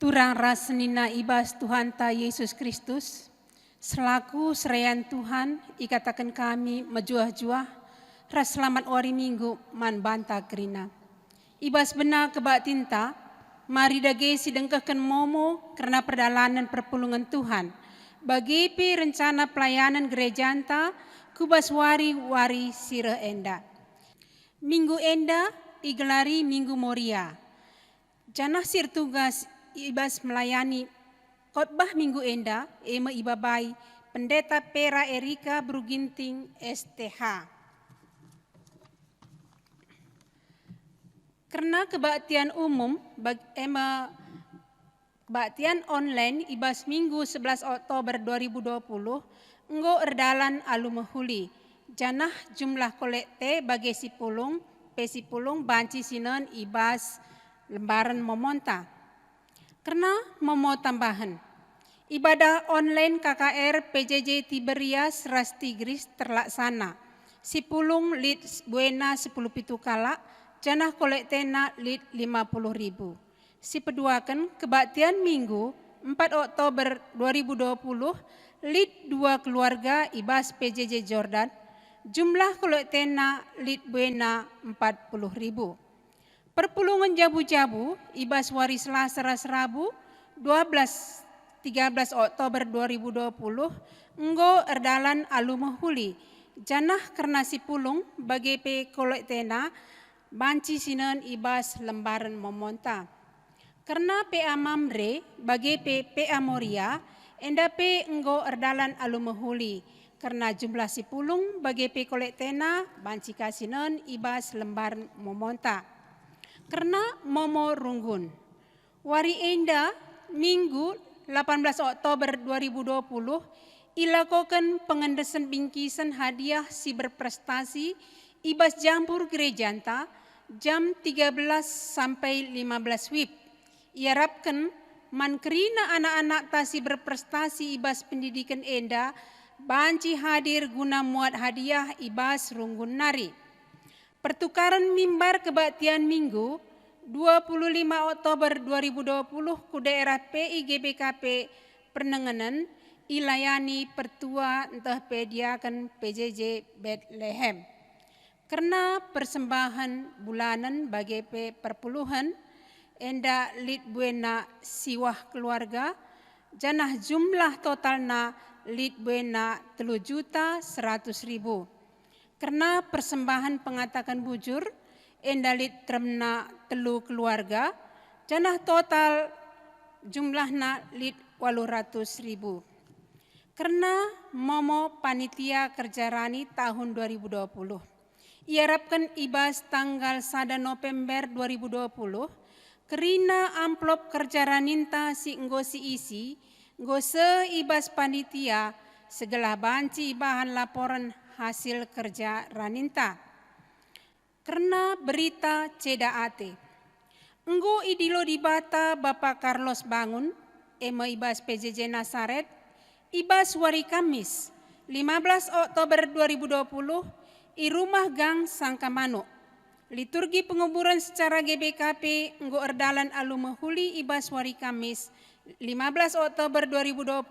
Turang rasenina ibas Tuhan ta Yesus Kristus, selaku serean Tuhan, ikatakan kami mejuah-juah, ras selamat wari minggu man banta kerina. Ibas benar kebak tinta, mari dage sidengkahkan momo karena perdalanan perpulungan Tuhan. Bagi pi rencana pelayanan gereja anta, kubas wari-wari sirah enda. Minggu enda igelari Minggu Moria. Janah sir tugas ibas melayani khotbah Minggu enda ema ibabai Pendeta Pera Erika Bruginting STH. Karena kebaktian umum ema kebaktian online ibas Minggu 11 Oktober 2020 enggo erdalan alu mehuli. Janah jumlah kolekte bagi sipulung banci sinan ibas lembaran memonta. Karena mau tambahan, ibadah online KKR PJJ Tiberias Ras Tigris terlaksana. Sipulung lit buena 10 pitu kala, janah kolektena lit 50.000. Si peduakan kebaktian Minggu 4 Oktober 2020 lit 2 keluarga ibas PJJ Jordan, jumlah kolektena lit buena 40.000. Perpulungan jabu-jabu ibas wari Selasa ras Rabu 13 Oktober 2020 enggo erdalan alu mehuli. Janah karena sipulung bagi pe kolektena banci sinan ibas lembaran memonta. Karena PA Mamre bagi PA Moria enda pe enggo erdalan alu mehuli. Karena jumlah sipulung bagi pe kolektena banci kasinan ibas lembaran memonta. Karena momo runggun. Wari enda Minggu 18 Oktober 2020 ilakokan pengendesan bingkisan hadiah si berprestasi ibas jampur gerejanta jam 13 sampai 15 WIB. Iarapkan mankerina anak-anak tasi berprestasi ibas pendidikan enda banci hadir guna muat hadiah ibas runggun nari. Pertukaran mimbar kebaktian Minggu 25 Oktober 2020 ku daerah PIGBKP Pernenganan ilayani pertua entah pediakan PJJ Bethlehem. Karena persembahan bulanan bagi perpuluhan enda lit buena siwah keluarga, janah jumlah totalna lit buena 3.100.000. Karena persembahan pengatakan bujur, endalit tremna telu keluarga, janah total jumlahna lit 800.000. Karena momo panitia kerjarani tahun 2020. Iarapkan ibas tanggal 1 November 2020, kerina amplop kerjaraninta si enggo si isi, enggo se ibas panitia segala banci bahan laporan hasil kerja raninta. Karena berita CEDAAT. Enggo idilo dibata Bapak Carlos Bangun, ema ibas PJJ Nasaret, ibas wari Kamis 15 Oktober 2020, i rumah gang Sangkamano. Liturgi penguburan secara GBKP enggo erdalan alu mehuli ibas wari Kamis 15 Oktober 2020,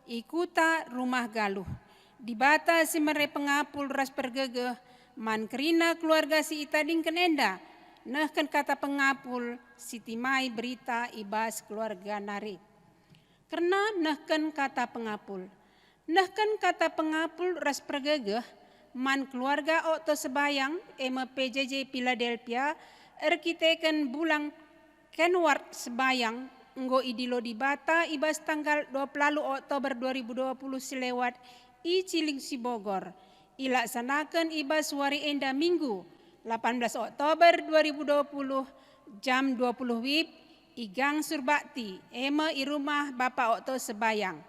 ikuta rumah Galuh. Dibata si mere pengapul ras pergegeh man kerina keluarga si itading kenenda nehken kata pengapul si timai berita ibas keluarga nari. Karena nehken kata pengapul ras pergegeh man keluarga okto sebayang ema PJJ Philadelphia erkiteken bulang Kenward sebayang enggo idilo dibata ibas tanggal 20 Oktober 2020 silewat i Ciling si Bogor. Ilaksanakan ibas wari enda Minggu 18 Oktober 2020 jam 20 WIB i gang Surbakti ema i rumah Bapak Okto sebayang.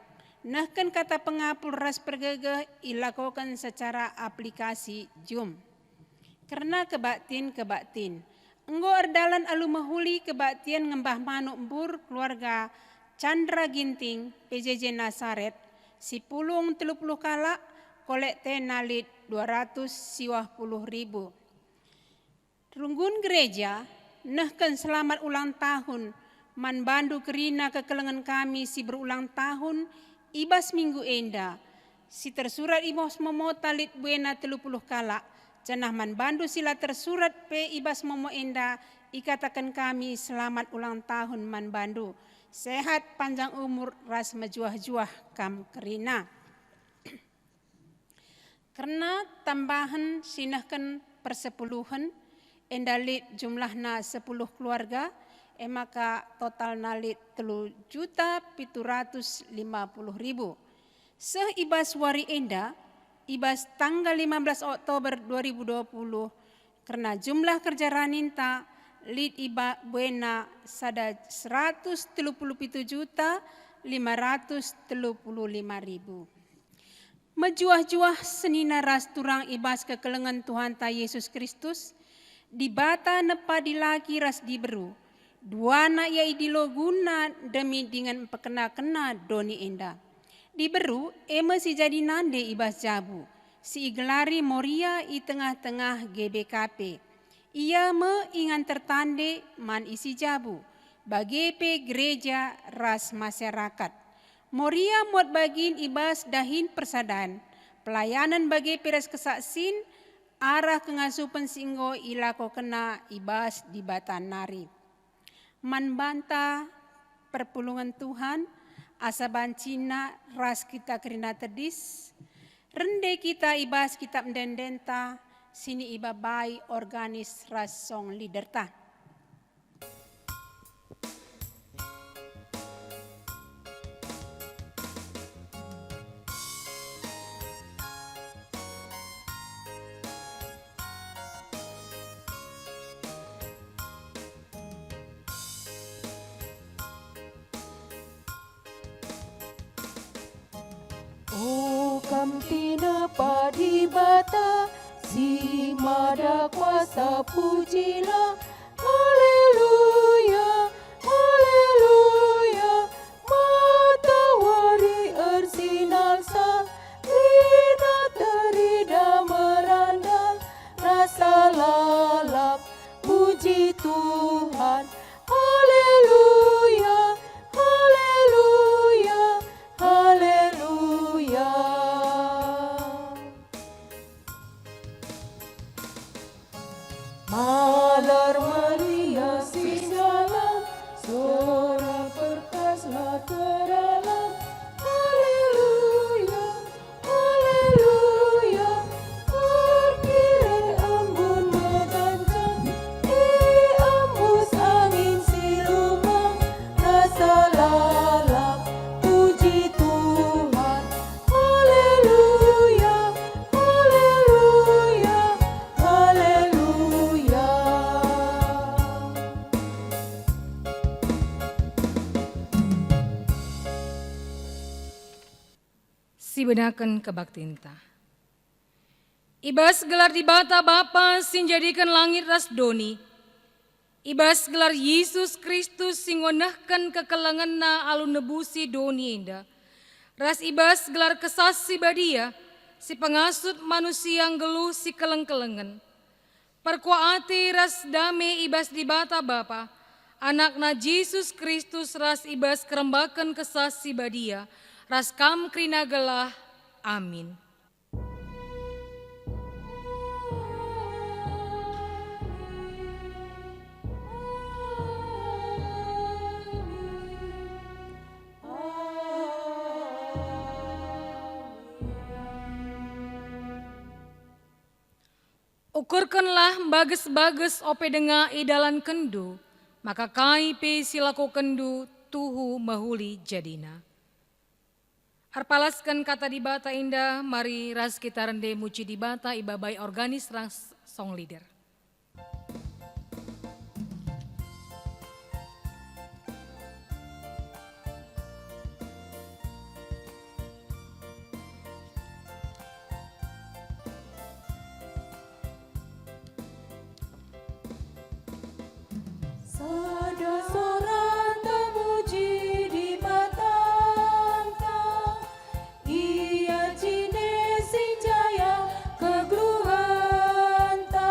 Nehken kata pengapul ras pergegeh ilakokan secara aplikasi Zoom. Karena kebaktin enggo erdalan alu mehuli kebaktian ngembah manuk embur keluarga Chandra Ginting PJJ Nasaret sipulung 30 kala kolekte nalit 250.000. Runggun gereja nehken selamat ulang tahun Man bandu kerina kekelengan kami si berulang tahun ibas minggu enda. Si tersurat ibas momo talit buena 30 kala. Janah man bandu sila tersurat pe ibas momo enda. Ikatakan kami selamat ulang tahun man bandu. Sehat panjang umur ras mejuah-juah kam kerina. Karena tambahan sinahkan persepuluhan endalit jumlahna 10 keluarga, maka total nalit 3.750.000. Seh ibas wari enda, ibas tanggal 15 Oktober 2020, karena jumlah kerja raninta lit iba buena sada 137.535.000. Mejuah-juah senina ras turang ibas kekelengan Tuhan ta Yesus Kristus, dibata nepa dilaki ras diberu, duana ia idilo guna demi dengan pekena-kena doni enda. Diberu eme si jadi nande ibas jabu, si igelari moria i tengah-tengah GBKP. Ia me ingan tertande man isi jabu, bagepe gereja ras masyarakat. Moria muat bagin ibas dahin persadaan, pelayanan bagi peres kesaksin, arah kengasupan singgo ilako kena ibas di batan nari. Man banta perpulungan Tuhan, asaban Cina ras kita kerina tedis, rende kita ibas kitab mendendenta, sini iba bai organis ras song liderta. O kamtina padibata, si mada kuasa pujilah, haleluya, haleluya, matahari ersinar salina terida merandang, rasa lalap puji Tuhan, haleluya, haleluya, haleluya. Malar meriasi jalan, suara perkaslah teralang, haleluya, haleluya, terkiri embun megancang, embus angin siluman, rasa lalap puji Tuhan, haleluya, haleluya, haleluya. Sibenaken kebaktinta. Ibas gelar di bata Bapa sing jadikan langit ras doni. Ibas gelar Yesus Kristus sing ngonehken kekelengenna alun nebusi doni enda. Ras ibas gelar kesasi badia si pengasut manusia yang geluh si keleng-kelengen. Perkuati ras dame ibas di bata Bapa. Anakna Yesus Kristus ras ibas kerembakan kesasi badia. Ras kam krina gelah, amin. Ukurkanlah bagus-bagus ope denga idalan kendu, maka kai pe silako kendu tuhu mahuli jadina. Arpalaskan kata di bata indah, mari ras kita rende muci di bata ibabai organis ras song leader. Sada soran temuji di batanta, ia cine sing jaya kegluhanta,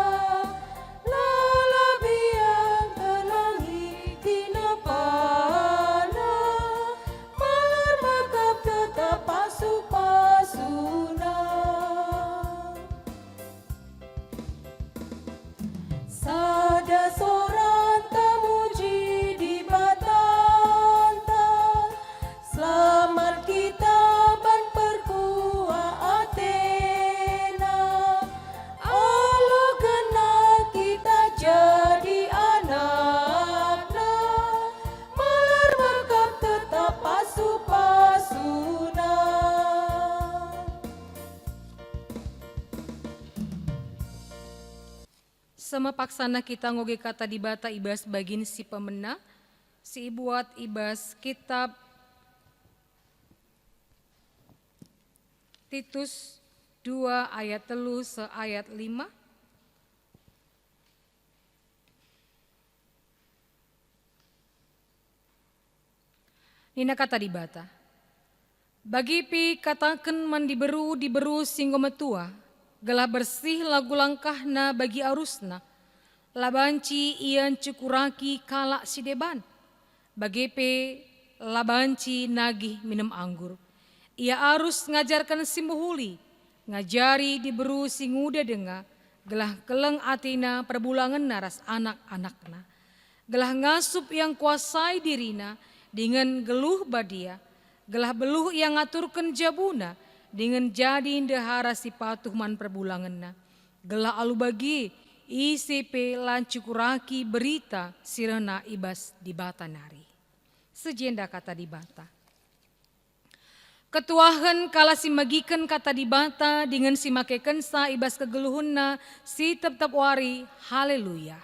sama paksana kita ngoge kata di bata ibas bagin si pemena, si ibuat ibas kitab Titus 2 ayat 3 seayat 5. Nina kata di bata. Bagi pi katakan man diberu singgo metua, gelah bersih lagu langkahna bagi arusna, labanci ian cukuraki kalak si deban, bagi pi labanci nagih minum anggur. Ia arus ngajarkan si muhuli, ngajari diberu si nguda denga, gelah keleng atina perbulangan naras anak-anakna, gelah ngasup yang kuasai dirina, dengan geluh badia, gelah beluh yang ngaturkan jabuna, dengan jadi ndahara si patuh man perbulanganna, gelah alu bagi ICP lancukuraki berita sirena ibas di bata nari. Sejenda kata di bata. Ketuahan kala si magikan kata di bata dengan si makeken sa ibas kegeluhunna si tetap wari, haleluya.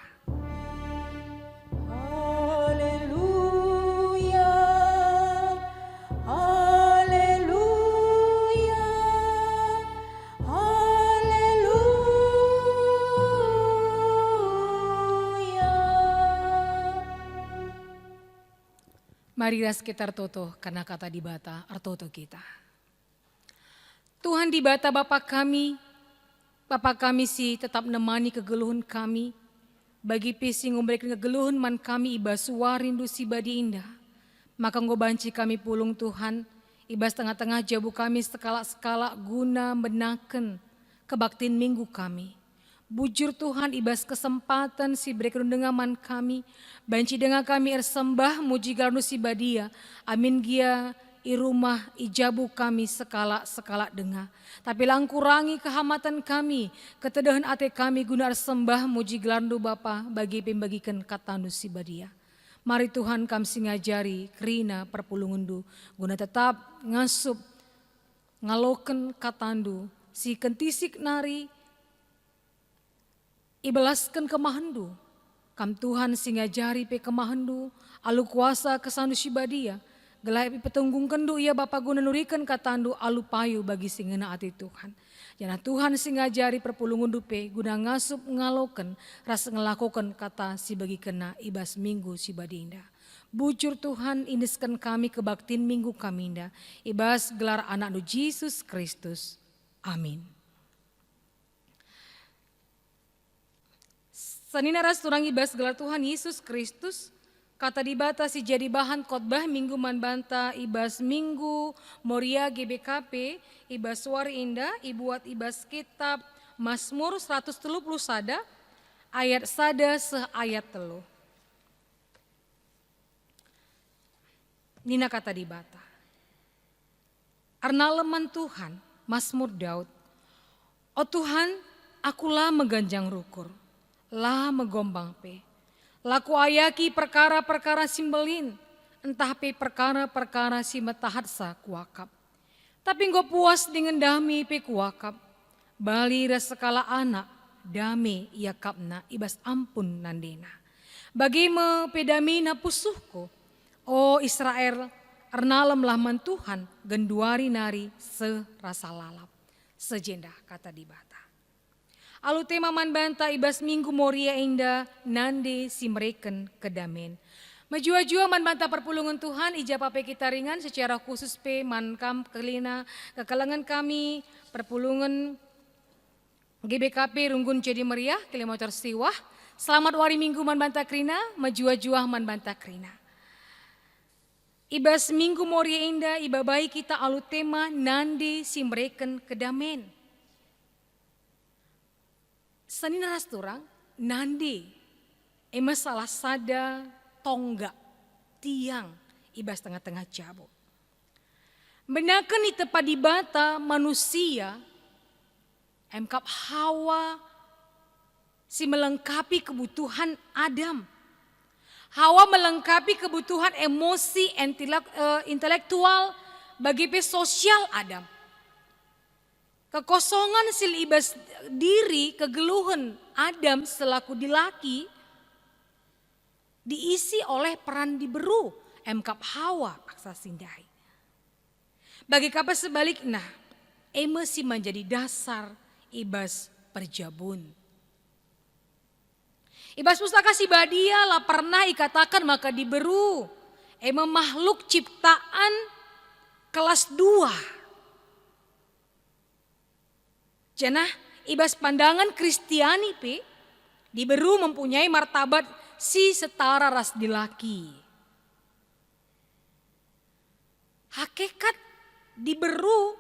Mari sekitar toto karena kata di bata artoto kita. Tuhan di bata Bapa kami si tetap nemani kegeluhan kami. Bagi pisi ngombrekin kegeluhan man kami ibas warindu si badi indah. Maka ngobanci kami pulung Tuhan, ibas tengah-tengah jabu kami sekala-sekala guna menaken kebaktin minggu kami. Bujur Tuhan ibas kesempatan si brekerun dengan man kami, banci dengan kami ersembah muji garnu si badia, amin gia i rumah ijabu kami sekala denga. Tapi lang kurangi kehamatan kami, ketedahan ate kami guna ersembah muji garnu Bapa bagi pembagikan katanu si badia. Mari Tuhan kami ngajari kerina perpulungundu, guna tetap ngasup ngaloken katandu si kentisik nari, ibalaskan kemahandu, kam Tuhan singa jari pe kemahandu, alu kuasa kesandu sibadia, gelai pi petunggung kendu ia Bapa guna nurikan katandu alu payu bagi singena ati Tuhan. Jana Tuhan singa jari perpulungundu pe guna ngasup ngaloken, rasa ngelakokan kata si bagi kena ibas minggu si badinda. Bujur Tuhan indeskan kami kebaktin minggu kami indah, ibas gelar anak nu Yesus Kristus. Amin. Sanina ras turang ibas gelar Tuhan Yesus Kristus, kata dibatasi jadi bahan khotbah minggu man banta ibas minggu Moria GBKP, ibas wari indah, ibuat ibas kitab Mazmur 130 sada, ayat sada seayat telu. Nina kata dibata. Arna leman Tuhan, Mazmur Daud. O Tuhan, akulah meganjang rukur. Lah megombang pe, laku ayaki perkara-perkara simbelin, entah pe perkara-perkara si metahat sa kuakap. Tapi engkau puas dengan dami pe kuakap, bali resekala anak, dami ia kapna ibas ampun nandena. Bagi me pedami na pusuhku, o Israel, ernalem lahman Tuhan, genduari nari serasa lalap. Sejenda kata dibata. Alu tema man banta ibas minggu Moria indah nande si mereken kedamen. Majua-jua man banta perpulungan Tuhan ijab apa kita ringan secara khusus pe man kam kelina kekalangan kami perpulungan GBKP Runggun Jadi Meriah kilometer siwah. Selamat wari minggu man banta krina, majua-jua man banta krina. Ibas minggu Moria indah ibabai kita alu tema nande si mereken kedamen. Sanina ras turang nandi emas salah sada tonggak tiang ibas tengah-tengah jabu. Benakan itu padi bata manusia emkap Hawa si melengkapi kebutuhan Adam. Hawa melengkapi kebutuhan emosi intelektual bagi sosial Adam. Kekosongan sil ibas diri kegeluhan Adam selaku dilaki diisi oleh peran diberu emkap Hawa aksa sindai. Bagi kapa sebaliknya, emosi menjadi dasar ibas perjabun. Ibas pustaka si badia lah pernah ikatakan maka diberu makhluk ciptaan kelas 2. Janah ibas pandangan Kristiani diberu mempunyai martabat si setara ras dilaki. Hakikat diberu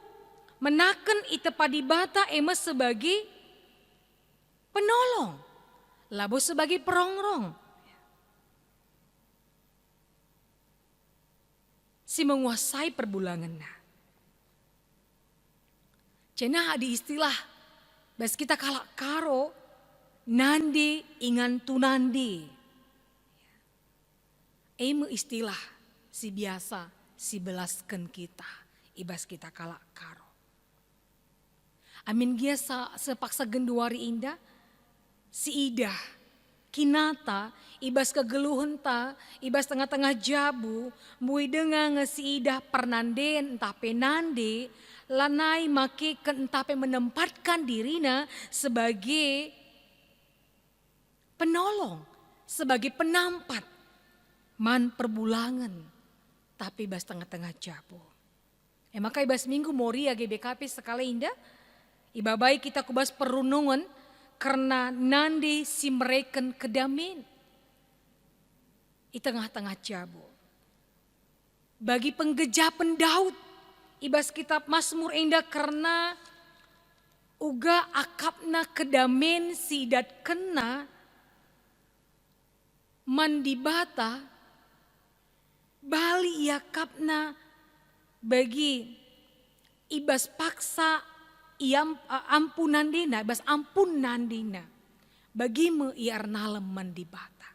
menaken ite padibata emes sebagai penolong, labo sebagai perongrong. Si menguasai perbulangan. Cenah di istilah bas kita kalak karo nandi ingan tunandi. Istilah si biasa si belaskan kita ibas kita kalak karo. Amin gia sepaksa genduari indah si idah kinata ibas kegeluhan ta ibas tengah-tengah jabu mui dengang si idah pernanden entah penande lanai make entape menempatkan dirina sebagai penolong, sebagai penampat man perbulangan tapi bas tengah-tengah jabu. Maka ibas minggu moria GBKP sekali indah iba baik kita kubas perunungan karena nandi si mereken kedamin di tengah-tengah jabu. Bagi penggejapan Daud ibas kitab Mazmur indah karena uga akapna kedamen sidat kena mandibata bali yakapna bagi ibas paksa ampunan dina ibas ampun nandina bagi me iarnalem mandibata.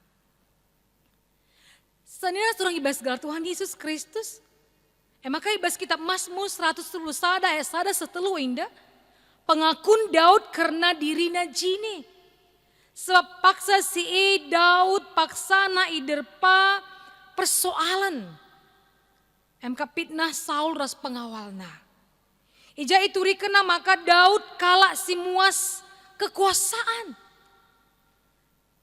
Senina surang ibas gal Tuhan Yesus Kristus. Maka ibas kitab Mazmur 110 sada setelu indah pengakun Daud karena dirina jini. Sebab paksa si Daud paksana iderpa persoalan. Pitnah Saul ras pengawalna. Ija itu rikena maka Daud kalak si muas kekuasaan.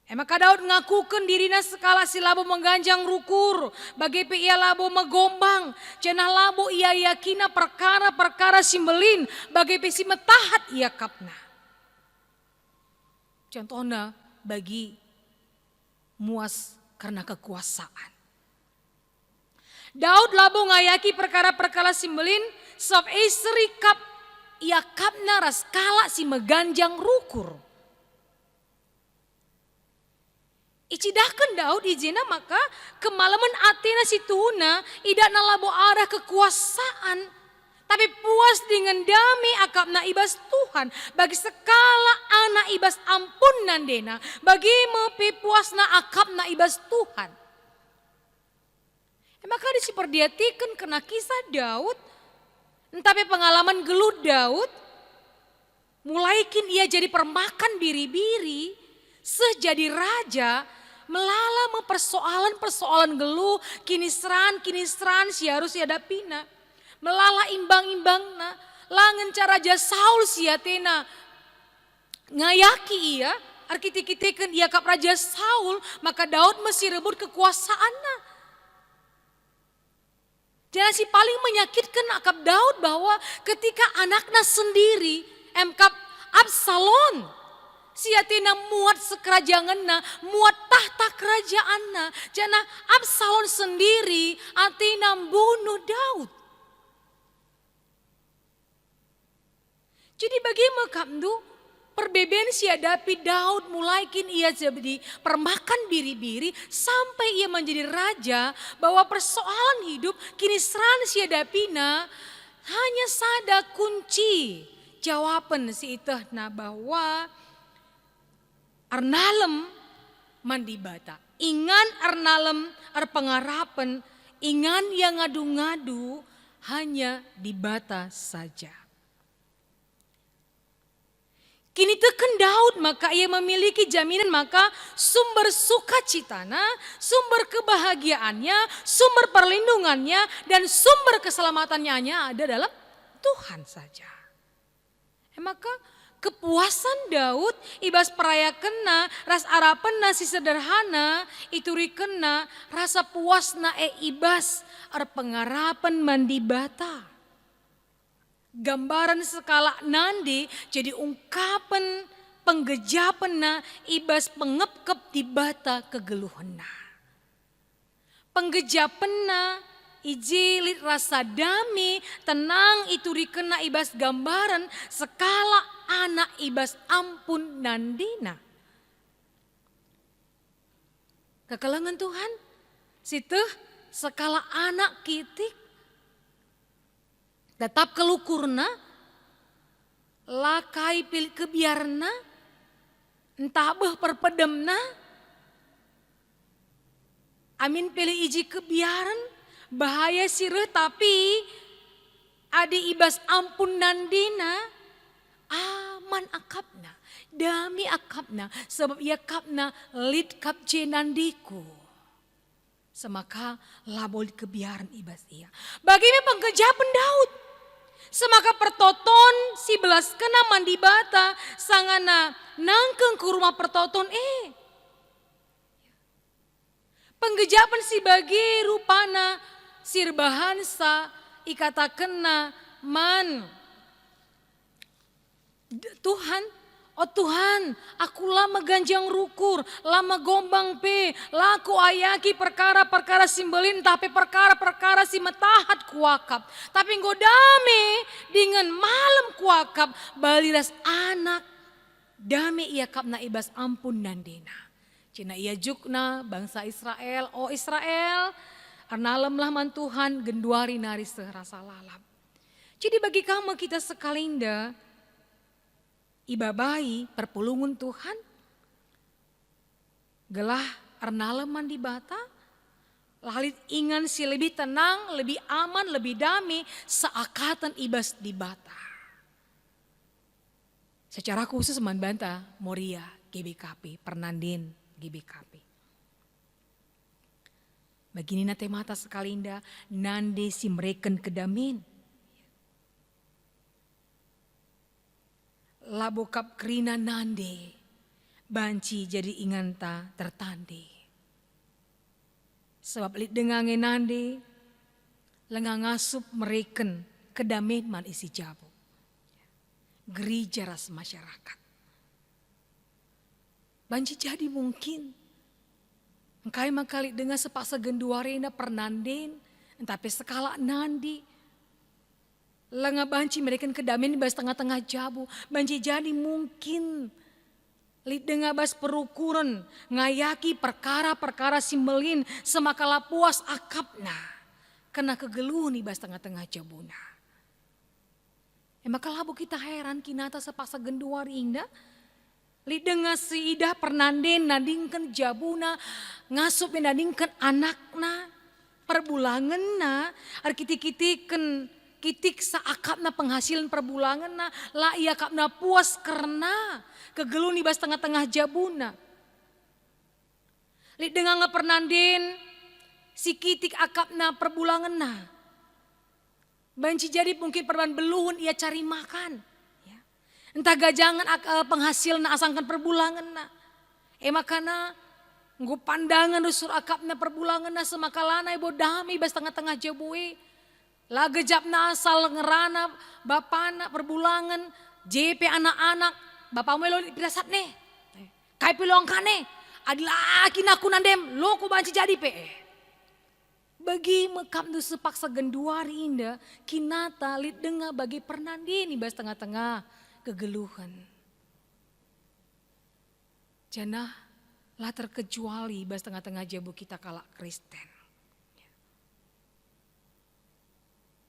Maka Daud ngakukan dirina sekala si labo mengganjang rukur. Bagi ia labo megombang. Cenah labo ia yakina perkara-perkara simbelin. Bagi si metahat ia kapna. Contohnya bagi muas karena kekuasaan. Daud labo ngayaki perkara-perkara simbelin. Sebab serikap ia kapna ras kala si meganjang rukur. Icidahkan Daud izina maka kemalaman Athena si Tuhuna idak nalabo arah kekuasaan. Tapi puas dengan damai akapna ibas Tuhan. Bagi sekala anak ibas ampun nandena. Bagi mepi puasna akapna ibas Tuhan. Maka disiperdiatikan kena kisah Daud. Tapi pengalaman gelut Daud. Mulaikin ia jadi permakan biri-biri. Sejadi raja melala persoalan-persoalan geluh kini seran si harus hadapina. Melala imbang-imbangna langen Raja Saul siatena ngayaki ia arkitiketekan ia kap Raja Saul maka Daud mesti rebut kekuasaannya. Dan si paling menyakitkan akap Daud bahwa ketika anaknya sendiri emkap Absalom si Athena muat sekerajanganna, muat tahta kerajaanna. Jana Absalom sendiri Athena bunuh Daud. Jadi bagaimana kamdu perbedaan si hadapi Daud mulaikin ia jadi permakan biri-biri sampai ia menjadi raja bahwa persoalan hidup kini seran si hadapina hanya sada kunci jawaban si itahna bahwa arnalem mandibata. Ingan arnalem arpengarapan, ingan yang ngadu-ngadu hanya dibata saja. Kini teken Daud maka ia memiliki jaminan maka sumber sukacitana, sumber kebahagiaannya, sumber perlindungannya dan sumber keselamatannya ada dalam Tuhan saja. Maka kepuasan Daud ibas peraya kena ras arapena si sederhana itu rikena rasa puasna ibas ar pengarapan mandi bata. Gambaran skala nandi jadi ungkapan penggejapan ibas pengepkep di bata kegeluhena. Penggejapan ijilit rasa dami tenang itu dikena ibas gambaran skala anak ibas ampun nandina. Kekelengan Tuhan situ skala anak kitik tetap kelukurna, lakai pilih kebiarna, entah beh perpedemna, amin pilih iji kebiaran, bahaya sireh tapi adi ibas ampun nandina, aman akapna, dami akapna, sebab ia kapna lid kap nandiku. Semaka labol kebiaran ibas ia. Bagaimana penggejapan Daud? Semaka pertoton si belas kena mandi bata sangana nangkeng ke rumah pertoton penggejapan si bagi rupana sirbahansa ikata kena man Tuhan. Oh Tuhan, aku lama ganjang rukur, lama gombang laku ayaki perkara-perkara simbelin, tapi perkara-perkara si metahat kuakap. Tapi godame dengan malam kuakap, baliras anak, dame ia kapna ibas ampun nandina. Cina ia jukna bangsa Israel, oh Israel, arnalemlah man Tuhan genduari nari serasa lalap. Jadi bagi kamu kita sekalinda, ibabai perpulungan Tuhan, gelah arnaleman di bata, lalit ingan si lebih tenang, lebih aman, lebih damai, seakatan ibas di bata. Secara khusus man banta Moria GBKP, Pernandin GBKP. Begini nate mata sekalinda, nande si mereken kedamin. Labokap krina nande, banci jadi inganta tertande. Sebab lit dengange nande, lengang ngasup mereken kedamin man isi jabu. Gereja ras masyarakat. Banci jadi mungkin, engkai makali dengan sepaksa genduarena pernanden, tapi skala nandi. Lenga banci mereka kedamin bas tengah-tengah jabu. Banci jadi mungkin lid denga bas perukuran ngayaki perkara-perkara simmelin semakala puas akapna. Kena kegeluh nih bas tengah-tengah jabuna. Maka labu kita heran kinata sepaksa genduari indah. Lid denga si idah pernanden nadingkan jabuna. Ngasup nadingkan anakna. Perbulangan na. Arkitik-kitikan kitik saakapna penghasilan perbulangan na la ia kapna puas karena kegeluni bas tengah-tengah jabuna. Li dengan ngepernandin si kitik akapna perbulangan na. Banci jadi mungkin perban beluhun ia cari makan. Ya. Entah gajangan penghasilan na asangkan perbulangan na. Makana nggu pandangan rusur akapna perbulangan na semakalana ibo dami bas tengah-tengah jabue. Lagejapna asal ngerana bapana perbulangan JP anak-anak bapak melo pirasat nih kai pilong kane adilah kinaku nandem lo ku banci jadi bagi mekap nu sepaksa genduari indah kinata lit denga bagi pernandini bas tengah-tengah kegeluhan janah lah terkecuali bas tengah-tengah jabu kita kalak Kristen.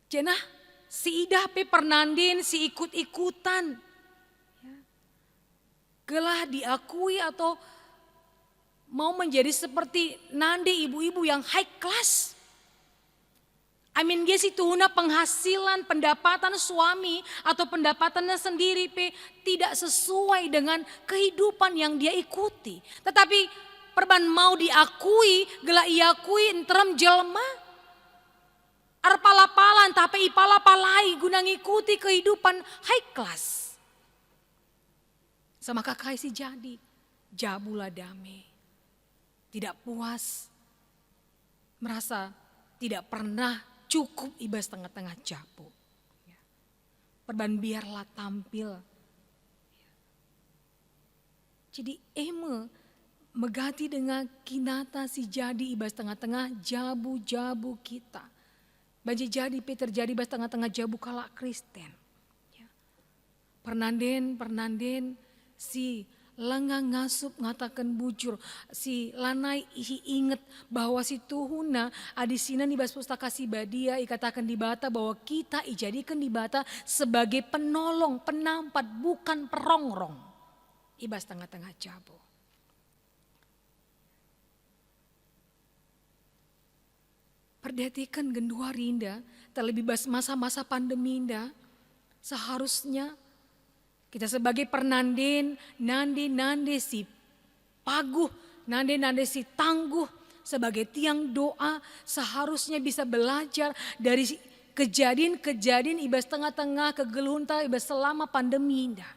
Janah si idah pernandin si ikut-ikutan. Gelah diakui atau mau menjadi seperti nandi ibu-ibu yang high class. Amin gesi tuhuna penghasilan, pendapatan suami atau pendapatannya sendiri tidak sesuai dengan kehidupan yang dia ikuti. Tetapi perban mau diakui, gela iakui entrem jelma. Arpalapalan tapi ipalapalai guna ngikuti kehidupan high class. Sama kakak si jadi, jabula damai. Tidak puas, merasa tidak pernah cukup ibas tengah-tengah jabu. Perban biarlah tampil. Jadi megati dengan kinata si jadi ibas tengah-tengah jabu-jabu kita. Banji jadi terjadi ibas tengah-tengah jabu kala Kristen. Pernanden si lengang ngasup ngatakan bujur, si lanai inget bahwa si tuhuna adisina di bas pustaka si badia ikatakan di bata bahwa kita ijadikan di bata sebagai penolong, penampat, bukan perongrong. Ibas tengah-tengah jabu. Perdetikan gendua rinda, terlebih bas masa-masa pandemi inda, seharusnya kita sebagai pernanden, nande si paguh, nande si tangguh, sebagai tiang doa seharusnya bisa belajar dari kejadian-kejadian ibas tengah-tengah kegelunta ibas selama pandemi indah.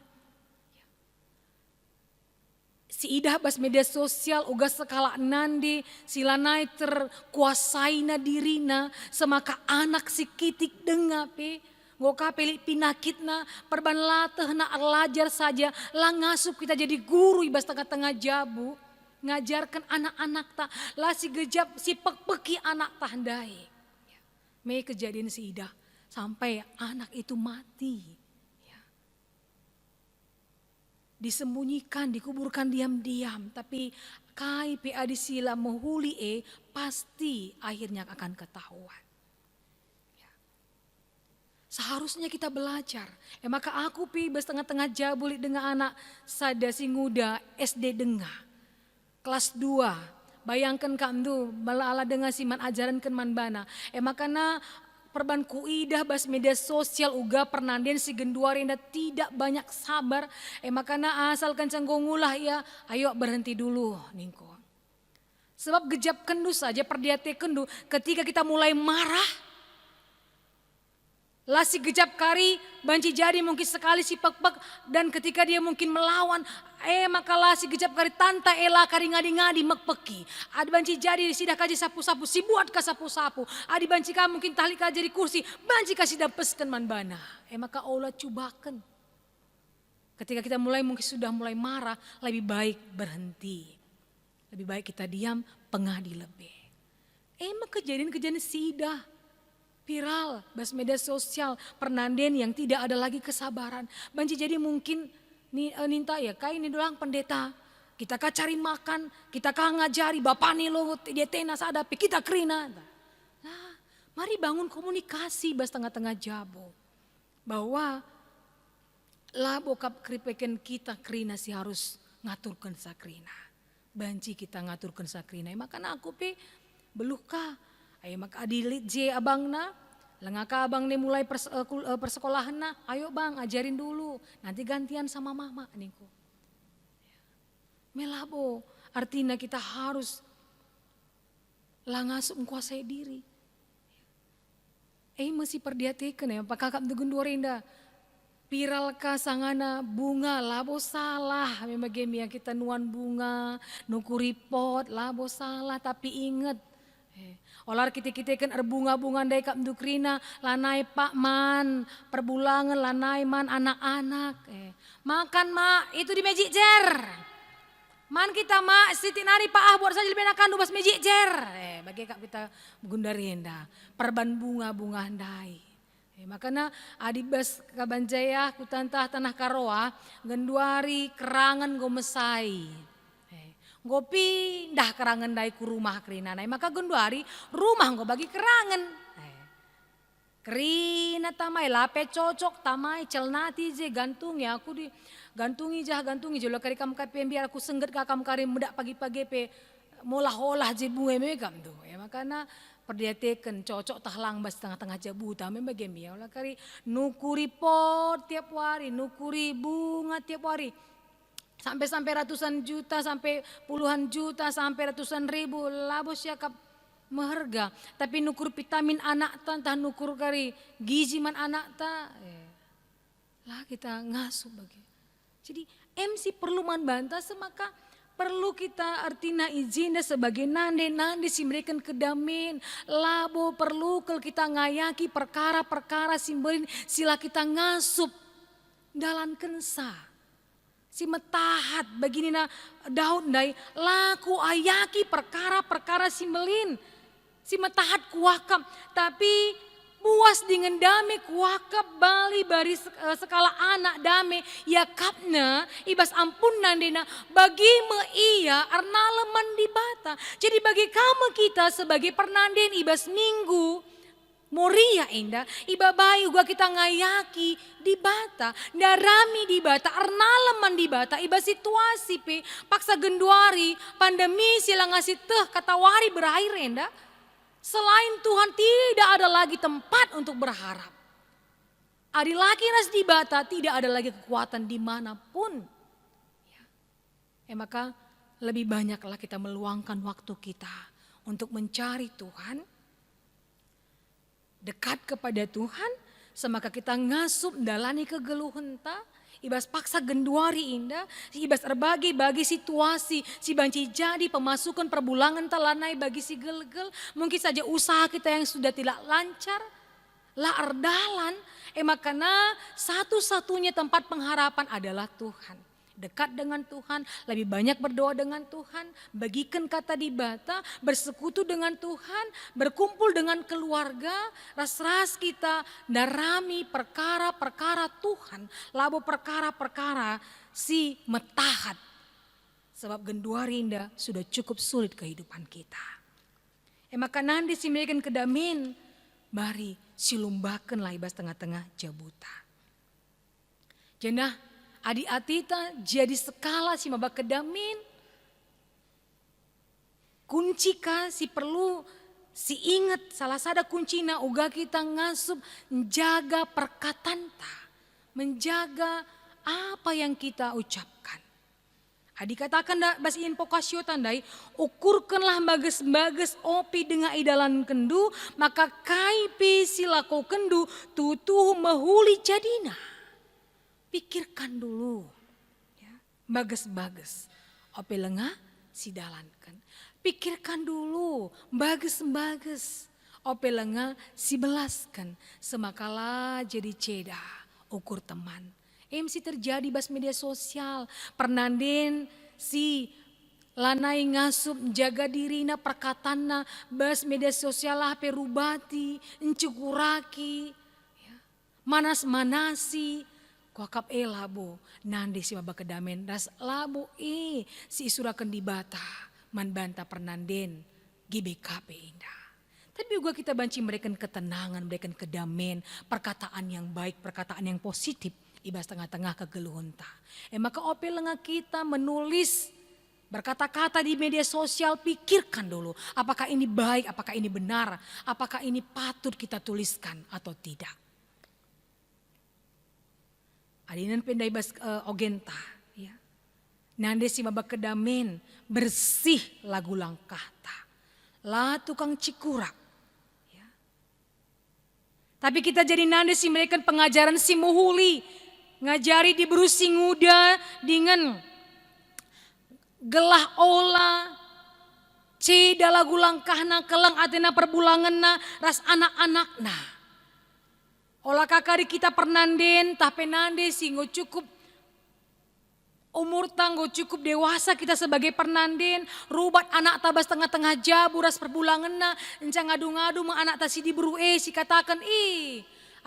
Si idah bas media sosial uga sekala nande silanai terkuasai na dirina semaka anak si kitik dengape. Goka pelik pinakitna perban lateh na arlajar saja lah ngasup kita jadi guru ibas tengah-tengah jabu. Ngajarkan anak-anak tak lah si gejap si peki anak tahandai. Me kejadian si idah sampai anak itu mati. Disembunyikan, dikuburkan diam-diam. Tapi kai PA disila menghuli pasti akhirnya akan ketahuan. Seharusnya kita belajar. Maka aku bas tengah-tengah jabuli dengan anak sadasi nguda SD denga. Kelas 2. Bayangkan kamdu ala dengan siman ajaran kenman bana. Makanya perban kuidah bas media sosial uga pernanden si genduar yang tidak banyak sabar. Makanya asalkan canggongulah ya, ayo berhenti dulu ningko. Sebab gejap kendu saja perdiate kendu ketika kita mulai marah. Lasi gejap kari banci jadi mungkin sekali si pek-pek dan ketika dia mungkin melawan maka lasi gejap kari tanta ela kari ngadi-ngadi mekpeki. Adi banci jadi sidah kaji sapu-sapu si buat ka sapu-sapu. Adi banci ka mungkin tahli ka jadi kursi banci kasih dapeskan man bana. Maka Allah cubakan. Ketika kita mungkin sudah mulai marah lebih baik berhenti. Lebih baik kita diam pengadi lebih. Maka kejadian-kejadian sidah. Viral, bas media sosial, pernanden yang tidak ada lagi kesabaran. Banci jadi mungkin ninta ya kayak ini doang pendeta. Kita kah cari makan, kita kah ngajari bapak nih lo dia tenas ada, kita kerina. Nah, mari bangun komunikasi bas tengah-tengah jabu. Bahwa lah bokap kripeken kita kerina sih harus ngaturkan sakrina. Banci kita ngaturkan sakrina. Makanya aku beluka. Ayo maka adilit je abangna, lengaka abang nih mulai persekolahan na, ayo bang ajarin dulu, nanti gantian sama mama niko. Melabo, artinya kita harus langas menguasai diri. Mesti perdiatikan ya, pak kakak tugun dorenda, viral ka sangana bunga labo salah, memang game yang kita nuan bunga, nuku report labo salah, tapi inget. Olar kita kan bunga-bunga dari kap dukrina lanai pak man perbulangan lanai man anak-anak makan mak itu di Magic Jar man kita mak siti nari pak buat saja lebih nakan dubas Magic Jar bagi kap kita gundarinda perban bunga-bunga handai makanya adibas kabanjaya kutantah tanah karoa genduari kerangan gomesai Gopi dah kerangan dai ku rumah kerina nai maka genduari rumah go bagi kerangan. Kerina tamai lape cocok tamai celnati je gantung ya aku di gantungi jolo kari kam kape biar aku sengget ka kam kari mudak pagi-pagi pe molah-olah je bunga megam tu. makanya perdiatekan cocok tahlang bas tengah-tengah jabuta memang game ya lah kari nukuri pot tiap hari, nukuri bunga tiap hari. Sampai ratusan juta, sampai puluhan juta, sampai ratusan ribu labo siakap meharga. Tapi nukur vitamin anak ta, entah nukur kari gizi man anak ta. Lah kita ngasuh bagi. Jadi MC perlu man bantah semaka perlu kita artina izinnya sebagai nande si mereka kedamin labo perlu kalau kita ngayaki perkara-perkara simbolin sila kita ngasup dalam kensa si metahat begini na daun dai laku ayaki perkara-perkara simbolin si metahat kuakam tapi puas dengan dame kuakap bali bari sekala anak dame ya kapna ibas ampun nandena bagi me iya arna leman di bata. Jadi bagi kamu kita sebagai pernanden ibas minggu moria indah iba bayi gua kita ngayaki di bata darami di bata arna leman di bata iba situasi pe paksa genduari pandemi sila ngasih teh katawari berakhir indah. Selain Tuhan tidak ada lagi tempat untuk berharap. Adi laki ras di bata tidak ada lagi kekuatan dimanapun. Maka lebih banyaklah kita meluangkan waktu kita untuk mencari Tuhan. Dekat kepada Tuhan. Semaka kita ngasup dalani kegeluhan ta. Ibas paksa genduari indah, ibas erbagi situasi, si banci jadi pemasukan perbulangan talanai bagi si gel-gel. Mungkin saja usaha kita yang sudah tidak lancar, lah erdalan. Makanya satu-satunya tempat pengharapan adalah Tuhan. Dekat dengan Tuhan, lebih banyak berdoa dengan Tuhan, bagikan kata di bata, bersekutu dengan Tuhan, berkumpul dengan keluarga, ras-ras kita darami perkara-perkara Tuhan, labo perkara-perkara si metahat. Sebab genduari indah sudah cukup sulit kehidupan kita. Maka nanti si mereka kedamin, bari silumbakan lah ibas tengah-tengah jabuta. Jenah adi atita jadi skala si mabak kedamin. Kunci si perlu si ingat salah sada kuncina uga kita ngasup menjaga perkataan ta. Menjaga apa yang kita ucapkan. Adi katakan dah bas info kasio tandai ukurkanlah bages-bages opi dengan idalan kendu maka kaipi silako kendu tutuh mahuli jadina. Pikirkan dulu, ya, bagus-bagus. Ope lengah si dalankan. Pikirkan dulu, bagus-bagus. Ope lengah si belaskan. Semakalah jadi ceda, ukur teman. MC terjadi bas media sosial. Pernanden si lanai ngasup jaga dirina perkatana bas media sosial lah perubati, encukuraki, ya, manas-manasi. Kuakap labo nande si mabak kedamen ras labo si isurakan di bata man banta pernanden GBKP indah. Tapi juga kita banci mereka ketenangan, mereka kedamen, perkataan yang baik, perkataan yang positif ibas tengah-tengah kegeluhun ta. Maka ope lengah kita menulis berkata-kata di media sosial pikirkan dulu apakah ini baik, apakah ini benar, apakah ini patut kita tuliskan atau tidak. Adinan pendai bas ogenta, ya. Nande si mabak kedamen bersih lagu langkah ta. Lah tukang cikurak, ya. Tapi kita jadi nande si mereka pengajaran si muhuli, ngajari di berusi nguda dengan gelah ola, ceda lagu langkahna kelang atena perbulanganna ras anak-anakna. Olah kakari kita pernanden, tapi nande singgo cukup umur tanggo cukup dewasa kita sebagai pernanden. Rubat anak tabas tengah-tengah jabu ras perbulangan na. Encang ngadu-ngadu ma anak tasi diburu si katakan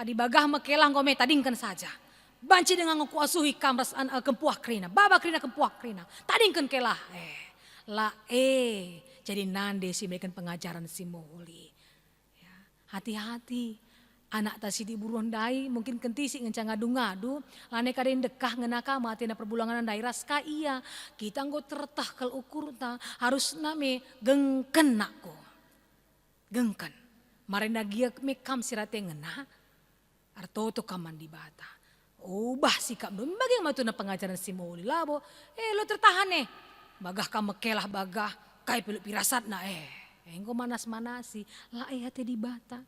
adi bagah mekelang gome tadingkan saja. Banci dengan ngaku asuhi kamras kempuah krina. Baba krina kempuah krina. Tadingkan kelah. Jadi nande si mereka pengajaran si muhuli. Ya, hati-hati. Anak tasi di buruan dai mungkin kentisi ngencang ngadu-ngadu lane kadain dekah ngenaka matina perbulangan dai raska iya kita nggo tertah kal ukur ta harus name gengken nako gengkan. Marina gia mekam sirate ngena. Artoto kaman di bata. Ubah sikap do. Bagaimana tuh na pengajaran si Moli labo. Lo tertahan Bagah kamu kelah bagah. Kai peluk pirasat na engko manas-manasi. Lah hati di bata.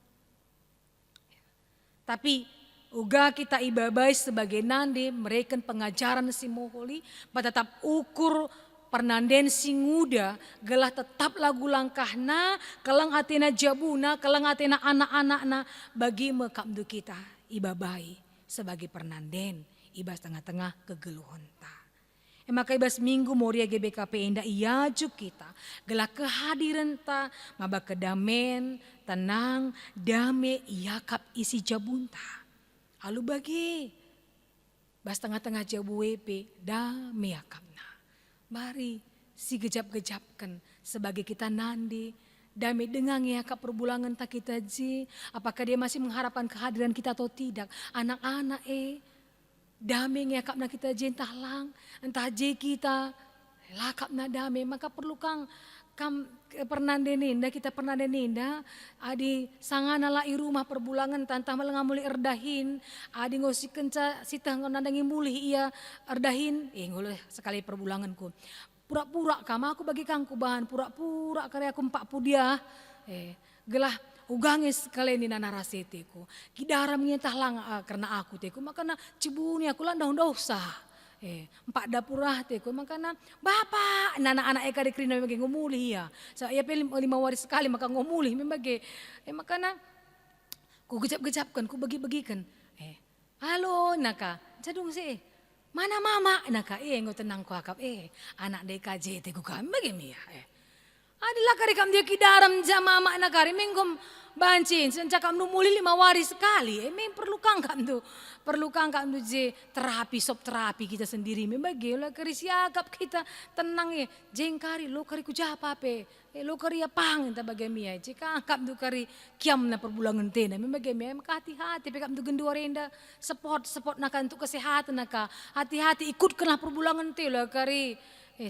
Tapi uga kita ibabai sebagai nande mereka pengajaran si Moholi. Tetap ukur pernanden si nguda. Gelah tetap lagu langkahna. Kelang atina jabuna. Kelang atina anak-anakna. Bagi mekamdu kita ibabai sebagai pernanden. Ibas tengah-tengah kegeluhonta. Maka ibas minggu Moria GBKP indah iaju kita. Gelah kehadiran ta. Maba kedamen, tenang, dame, iakap isi jabunta. Alu bagi. Bas tengah-tengah jabu wepe, dame yakapna. Mari si gejap-gejapkan sebagai kita nandi. Dame dengang iakap perbulangan tak kita ji. Apakah dia masih mengharapkan kehadiran kita atau tidak. Anak-anak dame ngakapna kita jentah lang, entah je kita lakapna dame, maka perlu kam pernandeninda kita pernandeninda adi sangana lai rumah perbulangan tantah melengamuli erdahin adi ngosi kenca sitah ngonandangi mulih iya erdahin ngoleh sekali perbulanganku pura-pura kam aku bagi kangku bahan pura-pura karya aku 40 dia gelah ugangis kalian nana raseteku kidaram ngentah lang karena aku teku makana cibuni aku lah daun usah 4 dapurah teku makana bapak nana anak eka dekrina bagi ngomuli ya saya pilih 5 waris sekali maka ngomuli membagi makana ku gejap-gejapkan ku bagi-bagikan halo naka jadung sih mana mama naka ngo tenang ku akap anak DKJ teku kami bagi ya Adilah kari kam dia kidaram jama mak nakari menggom bancin senca kam nu muli 5 waris sekali meng perlu kang kam tu je terapi sop terapi kita sendiri membagi lah kari siagap kita tenang jengkari lo kari kujapa lo kari apang entah bagamia jika kam tu kari kiam na perbulangan tena membagi maka hati-hati pe kam tu gendu renda support naka untuk kesehatan naka hati-hati ikutkanlah perbulangan te lo kari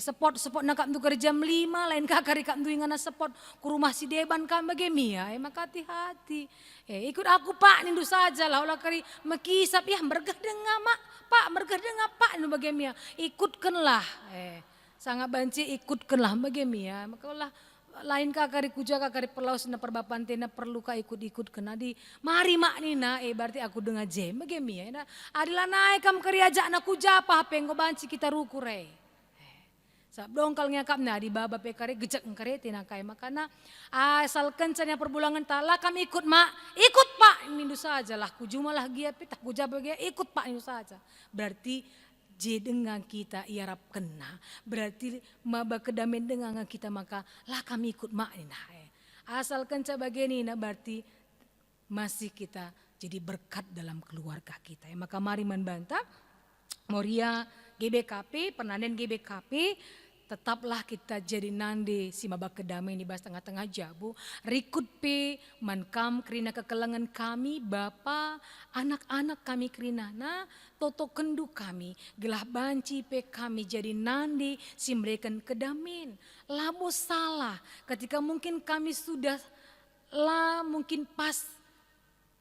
support nak kam tu kerja jam 5 lain kakari kam tu ingana support ke rumah si deban kam bagemia maka hati-hati ikut aku pak nindu saja lah olah kari makisap ya bergah denga mak pak bergah denga pak nindu bagemia ikutkanlah sangat banci ikutkanlah bagemia maka olah lain kakari kuja kakari perlaus na perbapan tena perlu ka ikut-ikut kena di mari mak nina berarti aku dengar jem bagemia adilah naik kam kari ajak na kuja apa pengo banci kita rukure dongkal ngakap na di baba pekare gejek ngkare tinakai makana asal kencannya perbulangan tala kami ikut mak ikut pak nindu saja lah kujumalah gia pitah kujaba gia ikut pak nindu saja berarti je dengan kita iarap kena berarti maba kedamen dengan kita maka lah kami ikut mak nina asal kenca bageni na berarti masih kita jadi berkat dalam keluarga kita maka mari membantah Moria GBKP pernanden GBKP tetaplah kita jadi nande si maba kedamai di bas tengah-tengah jabu rikut pe mankam kerina kekelangan kami bapa anak-anak kami kerina na toto kendu kami gelah banci pe kami jadi nande si mereka kedamin labo salah ketika mungkin kami sudah lah mungkin pas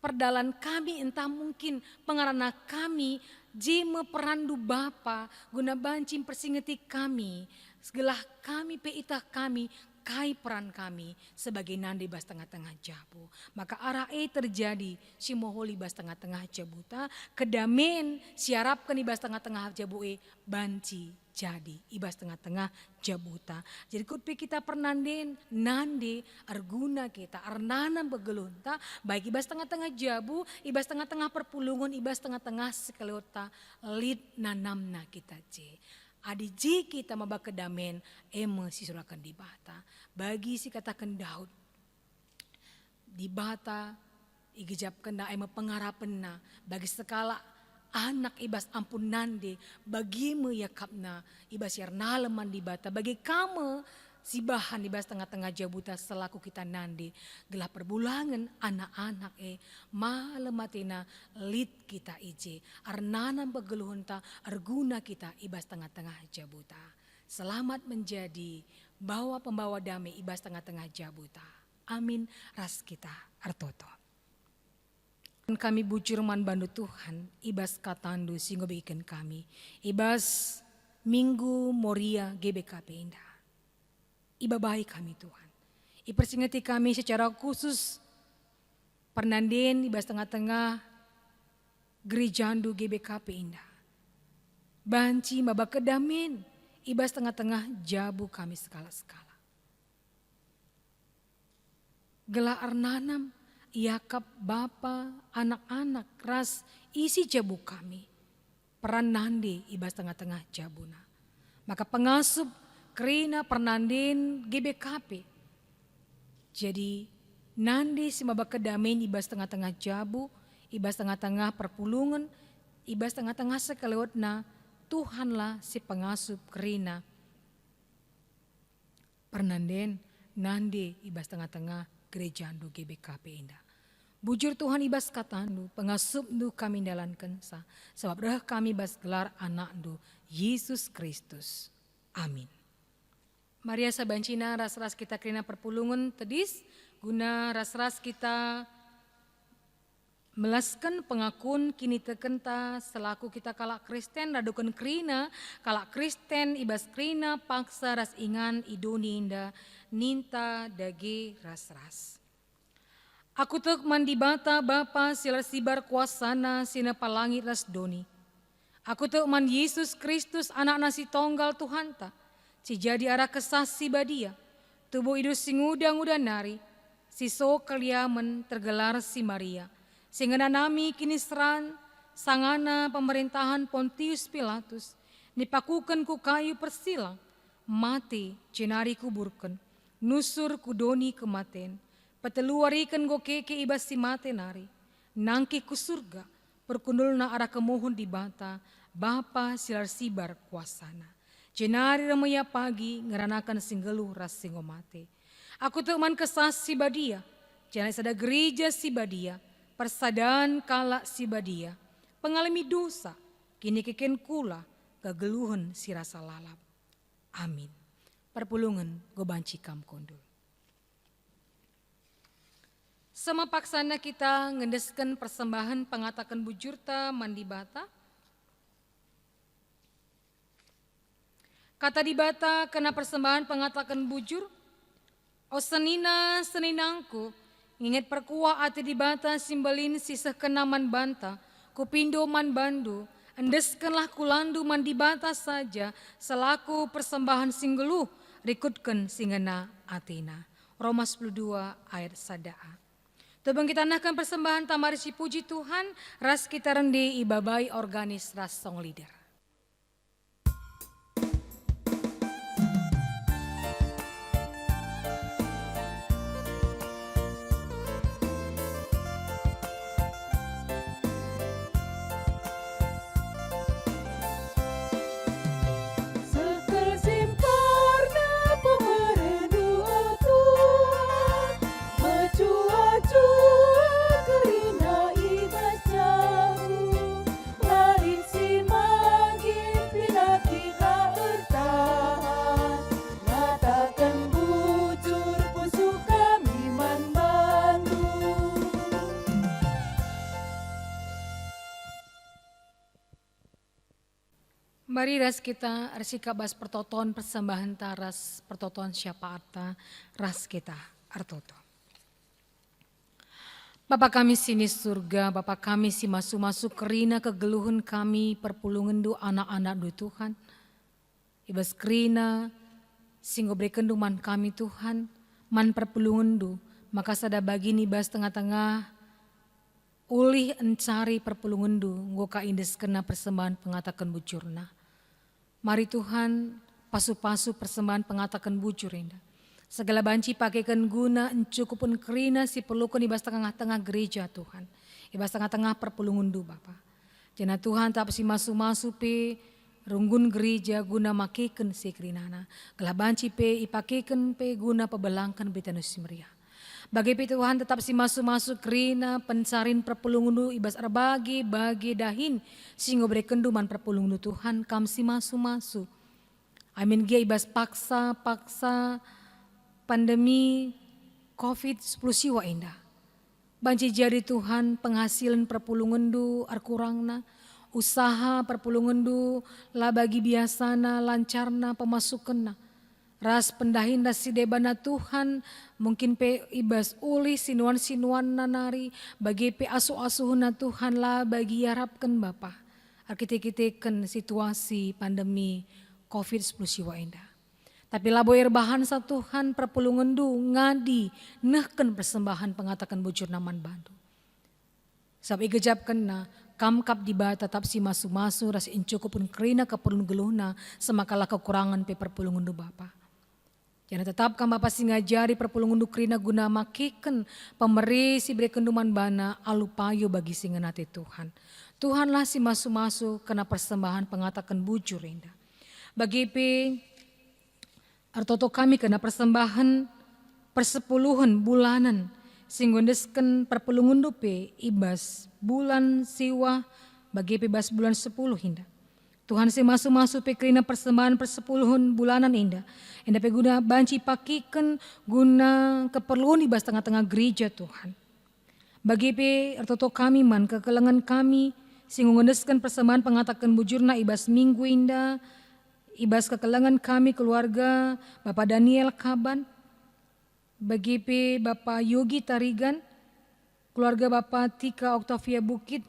perdalan kami entah mungkin pengarana kami jime perandu bapa guna bancim persingeti kami segelah kami peitah kami kai peran kami sebagai nandi bas tengah-tengah jabu maka arah terjadi si moholi bas tengah-tengah jabuta kedamen siarapkan ibas tengah-tengah jabu banci jadi ibas tengah-tengah jabuta jadi kutpi kita pernanden nande arguna kita arnanam begelunta baik ibas tengah-tengah jabu ibas tengah-tengah perpulungan ibas tengah-tengah sekelota lid nanamna kita adiji kita maba kedamen si surakan di bata bagi si katakan Daud di bata igejap kena pengarapenna bagi sekala anak ibas ampun nande bagimu ya kapna ibas yarna leman di bata bagi kamu si bahan ibas tengah-tengah jabuta selaku kita nande gelah perbulangan anak-anak malematina lid kita ije arnanam begeluhunta arguna kita ibas tengah-tengah jabuta selamat menjadi bawa pembawa damai ibas tengah-tengah jabuta Amin ras kita artoto. Kami bujur man bandu Tuhan, ibas katandu singgo bikin kami, ibas minggu moria GBKP indah. Iba baik kami Tuhan. Ipersingati kami secara khusus pernanden ibas tengah-tengah gerejandu GBKP indah. Banci maba kedamin, ibas tengah-tengah jabu kami skala-skala. Gela arnanam, Yakap bapa, anak-anak ras isi jabu kami. Peran nande ibas tengah-tengah jabuna. Maka pengasup kerina pernandin GBKP. Jadi nande si maba kedamin ibas tengah-tengah jabu, ibas tengah-tengah perpulungan, ibas tengah-tengah sekelewatna Tuhanlah si pengasup kerina. Pernanden nande ibas tengah-tengah gerejandu GBKP indah. Bujur Tuhan ibas katandu, pengasup du kami dalankan sa, sebab reh kami bas gelar anak du, Yesus Kristus. Amin. Maria sabancina ras-ras kita kerina perpulungan tedis, guna ras-ras kita melaskan pengakun kini tekenta selaku kita kalak Kristen radukan kerina, kalak Kristen ibas kerina paksa ras ingan idoni inda, ninta dage ras-ras. Aku tek mandi bata bapa silar sibar kuasana sina palangit ras doni. Aku tek man Yesus Kristus anak nasi tonggal Tuhan ta. Si jadi arah kesah si badia. Tubuh idus singudang udah nari. Si so keliamen tergelar si Maria. Singena nami kini seran sangana pemerintahan Pontius Pilatus. Nipakukan ku kayu persilang. Mati cenari kuburkan. Nusur kudoni kematen. Peteluarikan go keke ibas si mate nari. Nangki ku surga. Perkundul na arah kemohon di bata. Bapa silar sibar kuasana. Cenari remaya pagi ngeranakan singgeluh ras singomate. Aku teman kesas si badia. Cenari sada gereja si badia. Persadaan kala si badia. Pengalami dosa. Kini keken kula. Kegeluhan si rasa lalap. Amin. Perpulungan go banci kam kondul. Sama paksana kita ngendeskan persembahan pengatakan bujurta mandi bata. Kata di bata kena persembahan pengatakan bujur. O senina seninangku inget perkuah ati di bata simbalin sisah kenaman banta. Kupindo man bandu. Endeskanlah kulandu mandi bata saja. Selaku persembahan singgeluh rikutkan singena atina. Roma 12 ayat 1. Tebang kita nahkan persembahan tamari si puji Tuhan, ras kita rendi ibabai organis ras song leader. Sekal simparna pemerendu Tuhan, Mecua-cua kerina ibas jamu, Lalin si magin pinaki ka ertahan, Ngatakan bujur pusu kami man bandu. Mari ras kita arsika bas pertoton persembahan taras pertoton syafaata ras kita artoto. Bapa kami sini surga, Bapa kami si masuk-masuk kerina kegeluhan kami perpulungan du anak-anak du Tuhan. Ibas kerina singgo berikan du man kami Tuhan, man perpulungan du, maka sada bagi nibas tengah-tengah ulih encari perpulungan du, ngoka indes kena persembahan pengatakan bujurna. Mari Tuhan pasu-pasu persembahan pengatakan bujur indah. Segala banci pakaikan guna encukupun kerina si perlukan ibas tengah-tengah gereja Tuhan. Ibas tengah-tengah perpulungan du Bapa. Jana Tuhan tak si masu-masu pe runggun gereja guna makikan si kerinana. Gala banci pe ipakikan pe guna pebelangkan betanus si meriah. Bagi pe Tuhan tetap si masu-masu kerina pensarin perpulungan du ibas arbagi bagi dahin. Singgo berikan duman perpulungan du Tuhan kam si masu-masu. Amin gia ibas paksa pandemi COVID-10 siwa indah. Banci jadi Tuhan penghasilan perpulungandu arkurangna, usaha perpulungandu lah bagi biasana lancarna pemasukanna. Ras pendahinda si debana Tuhan mungkin pe ibas uli sinuan nanari bagi pe asuh-asuhna Tuhan lah bagi harapkan Bapa. Arkite-kiteken situasi pandemi COVID-10 siwa indah. Tapi laboir bahan sa Tuhan perpulungandu ngadi nehken persembahan pengatakan bujur naman bantu. Sabi gejapkan na kamkap di bata tetap si masu-masu ras incukupun kerina keperluan geluhna semakala kekurangan pe perpulungandu Bapa. Jangan tetap kam Bapa singajari perpulungandu kerina guna makiken pemeri si brekenduman bana alupayo bagi singenate Tuhan. Tuhanlah si masu-masu kena persembahan pengatakan bujur indah. Bagi pe artoto kami kena persembahan persepuluhan bulanan singgondesken perpulungundu pe ibas bulan siwa bagi pe ibas bulan 10 indah. Tuhan si masu-masu pe kerina persembahan persepuluhan bulanan indah. Indah pe guna banci pakiken guna keperluan ibas tengah-tengah gereja Tuhan. Bagi pe artoto kami man kekelengan kami singgondesken persembahan pengatakan bujurna ibas minggu indah. Ibas kekelangan kami keluarga Bapak Daniel Kaban, bagi pe Bapak Yogi Tarigan, keluarga Bapak Tika Oktavia Bukit.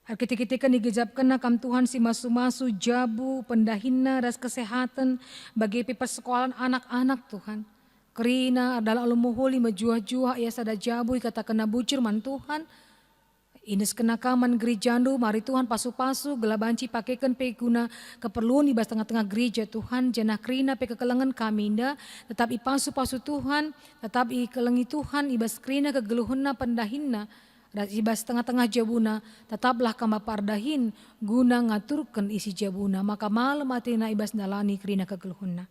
Arkite-kitikan digejapkan nakam Tuhan si masu-masu jabu pendahina ras kesehatan bagi pe persekolahan anak-anak Tuhan. Kerina adalah alumuhuli majuah-juah ia sada jabu katakan bujur man Tuhan. Ines kenakaman gerejandu, mari Tuhan pasu-pasu gelabanci pakaikan pe guna keperluan ibas tengah-tengah gereja Tuhan, janah kerina pe kekelengan kami indah, tetap ipasu-pasu Tuhan, tetap ikelengi Tuhan ibas kerina kegeluhuna pendahinna, dan ibas tengah-tengah jabuna, tetaplah kama pardahin guna ngaturkan isi jabuna, maka malam atina ibas nalani kerina kegeluhuna.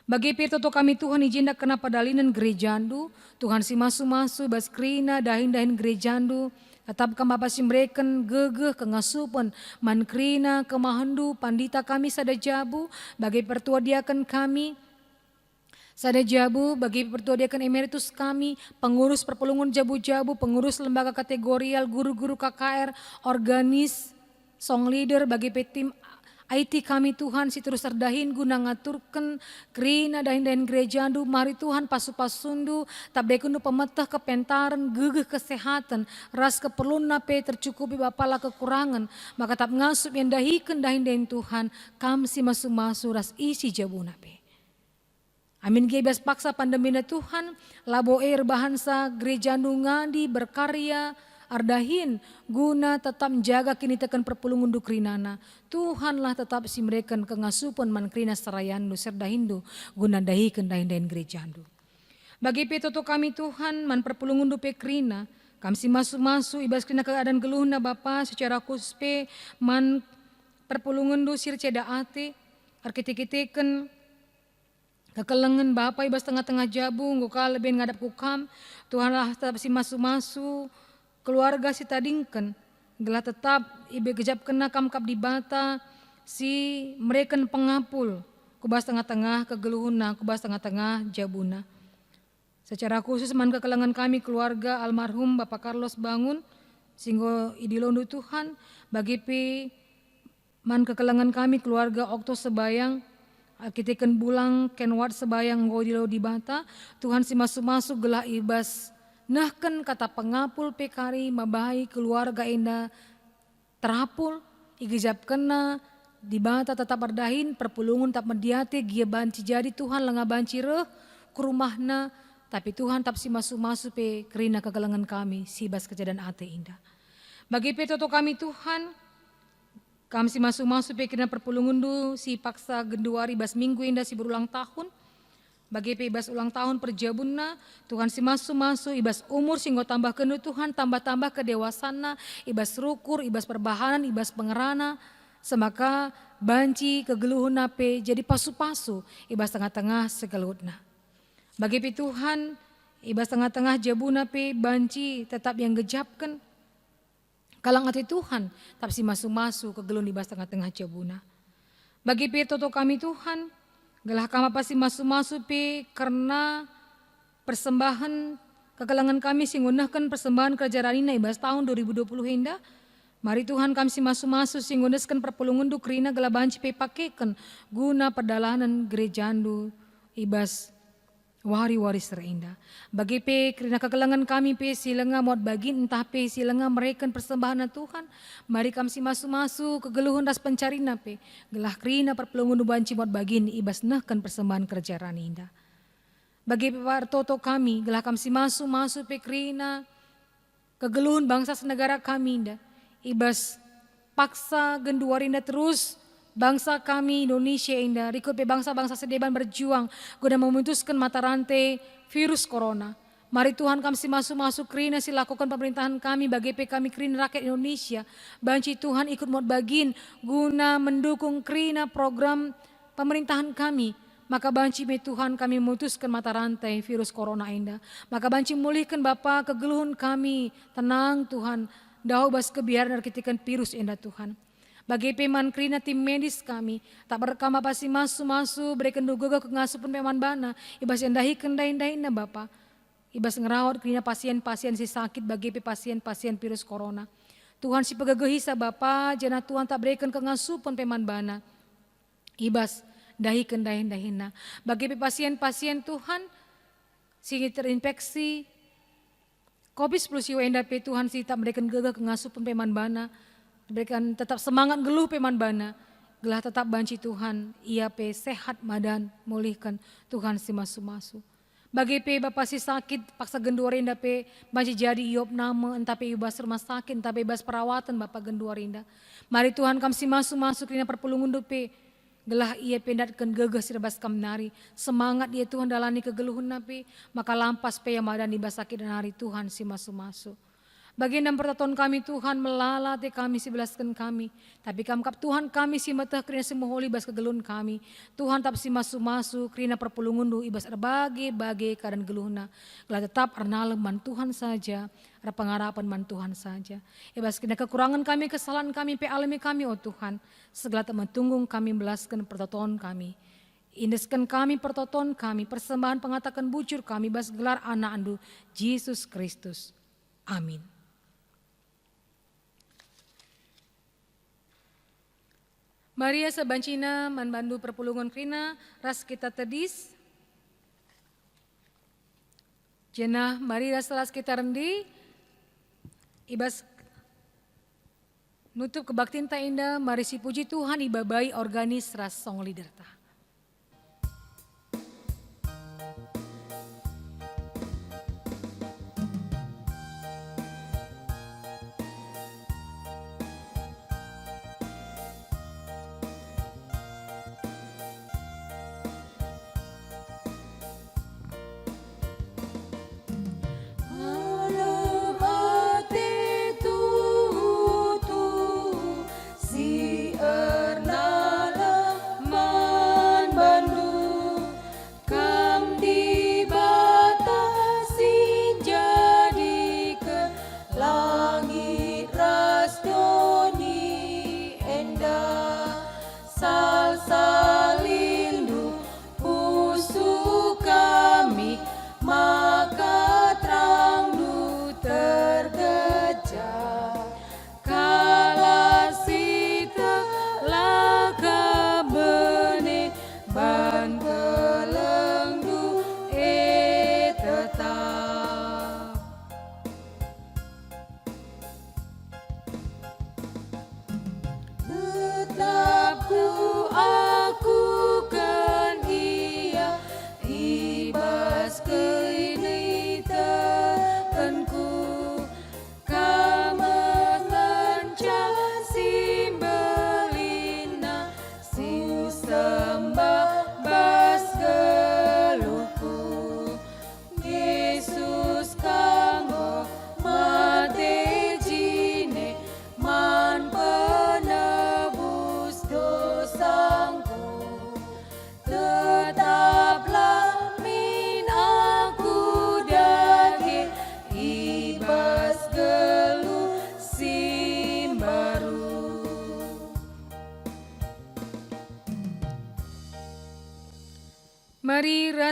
Bagi pirtoto kami Tuhan izindak kena padalinan gerejandu, Tuhan si masu-masu ibas kerina dahin-dahin gerejandu, tetap kami Bapa simreken gegeh kengasupan mankrina kemahandu pandita kami sada jabu bagi pertua diakan kami sada jabu bagi pertua diakan emeritus kami pengurus perpulungan jabu-jabu pengurus lembaga kategorial guru-guru KKR organis song leader bagi tim IT kami Tuhan si terus terdahin guna ngaturkan kerina dahin-dahin gerejandu mari Tuhan pasu-pasundu tabdekundu pemetah kepentaran gegeh kesehatan ras keperluan nape tercukupi Bapala kekurangan maka tak ngasup yang dahikan dahin-dahin Tuhan kam si masu-masu ras isi jabu nape. Amin gebas paksa pandemi na Tuhan labo bahansa gerejandu ngadi berkarya ardahin guna tetap menjaga kini tekan perpulungan dukrinana. Tuhanlah tetap si mereka kengasupan man krina sarayandu serdahindu guna dahikan dahin-dahin gerejandu. Bagi petoto kami Tuhan man perpulungan du pekrina kami si masu-masu ibas krina keadaan geluhna Bapa secara khusus pe man perpulungan du sirceda ate arkite-kiteken kekelengan Bapa ibas tengah-tengah jabu nguka lebih ngadap kukam Tuhanlah tetap si masu-masu keluarga si tadingken gelah tetap ibe gejap kena kamkap di bata si mereken pengapul kubas tengah-tengah kegeluhuna kubas tengah-tengah jabuna. Secara khusus man kekelangan kami keluarga almarhum Bapak Carlos Bangun singgo idilondu Tuhan bagi pi man kekelangan kami keluarga Okto Sebayang kiteken bulang kenwat Sebayang ngodilo di bata Tuhan si masuk-masuk gelah ibas nahken kata pengapul pekari mabahi keluarga enda terapul igejap kena di bata tetap berdahin perpulungan tak mediate gia banci jadi Tuhan lenga banci reh ke rumahna tapi Tuhan tak si masuk-masuk pe kerina kegelangan kami si bas kejadian ate indah. Bagi petoto kami Tuhan kami si masuk-masuk pe kerina perpulungan du si paksa genduari bas minggu indah si berulang tahun. Bagi ibas ulang tahun perjabunna Tuhan si masu-masu ibas umur singgo tambah kenu Tuhan tambah-tambah kedewasana ibas rukur ibas perbahanan ibas pengerana semaka banci kegeluhuna pe jadi pasu-pasu ibas tengah-tengah segelutna. Bagi Tuhan ibas tengah-tengah jabuna pe banci tetap yang gejapkan kalang hati Tuhan tapi si masu-masu kegelun ibas tengah-tengah jabuna. Bagi toto kami Tuhan gelah kama pasti masu-masu pe karena persembahan kekelangan kami singunahkan persembahan kerajaan ina ibas tahun 2020 henda. Mari Tuhan kami si masu-masu singunaskan perpulungan du krina gelaban cipe pakekan guna perdalanan gerejandu ibas wari-wari serindah. Bagi pe krina kekelangan kami pe silenga mod bagi entah pe silenga mereka persembahan Tuhan. Mari kami si masu-masu kegeluhan das pencarina pe gelah krina perpulungan du banci mod bagin ibas nahkan persembahan kerajaan indah. Bagi toto kami, gelah kami si masu pe krina kegeluhan bangsa senegara kami indah. Ibas paksa genduarinda terus bangsa kami Indonesia indah. Rikut pe bangsa-bangsa sedeban berjuang guna memutuskan mata rantai virus corona. Mari Tuhan kami si masuk krina si lakukan pemerintahan kami bagi pe kami krina rakyat Indonesia. Banci Tuhan ikut mod bagin guna mendukung krina program pemerintahan kami. Maka banci me Tuhan kami memutuskan mata rantai virus corona indah. Maka banci mulihkan Bapa kegeluhan kami. Tenang Tuhan. Dahau bas kebiaran arkitikan virus indah Tuhan. Bagi peman krina tim medis kami. Tak berkama pasti masu berikan duga kengasupan peman bana. Ibas endahi kendai-indah Bapa. Ibas ngerawat krina pasien-pasien si sakit bagi pasien-pasien virus corona. Tuhan si pegagehisa Bapa. Jana Tuhan tak berikan kengasupan peman bana. Ibas dahi kendai-indahina. Bagi pasien-pasien Tuhan si terinfeksi COVID-19 siwa pe Tuhan si tak memberikan gegah kengasupan peman bana. Berikan tetap semangat geluh peman bana. Gelah tetap banci Tuhan. Ia pe sehat madan mulihkan Tuhan si masu-masu. Bagi pe Bapak si sakit paksa genduarinda pe banci jadi iop nama entah pe ibas rumah sakit entah pe ibas perawatan Bapak genduarinda. Mari Tuhan kami si masu-masu kena perpulungan pe. Gelah ia pendatkan gegah sirbas kamnari. Semangat dia Tuhan dalani kegeluhun napi. Maka lampas pe yang madan ibas sakit dan hari Tuhan si masu-masu. Baginda pertatuan kami Tuhan melalati kami si belaskan kami. Tapi kamkap Tuhan kami si matah krina si moholi bas kegeluhun kami. Tuhan tap si masu-masu krina perpulungundu ibas erbage-bage keadaan geluhna. Gelah tetap arnalem man Tuhan saja. Ada pengharapan man Tuhan saja. Ibas kena kekurangan kami, kesalahan kami, pe alami kami oh Tuhan. Segala tak mentunggung kami belaskan pertatuan kami. Indeskan kami pertatuan kami. Persembahan pengatakan bujur kami bas gelar anak andu Yesus Kristus. Amin. Maria sabancina manbandu perpulungan krina ras kita tedis. Jenah Maria salas kita rendi. Ibas nutup kebaktin ta indah mari si puji Tuhan ibabai organis ras song leader ta. Si ernala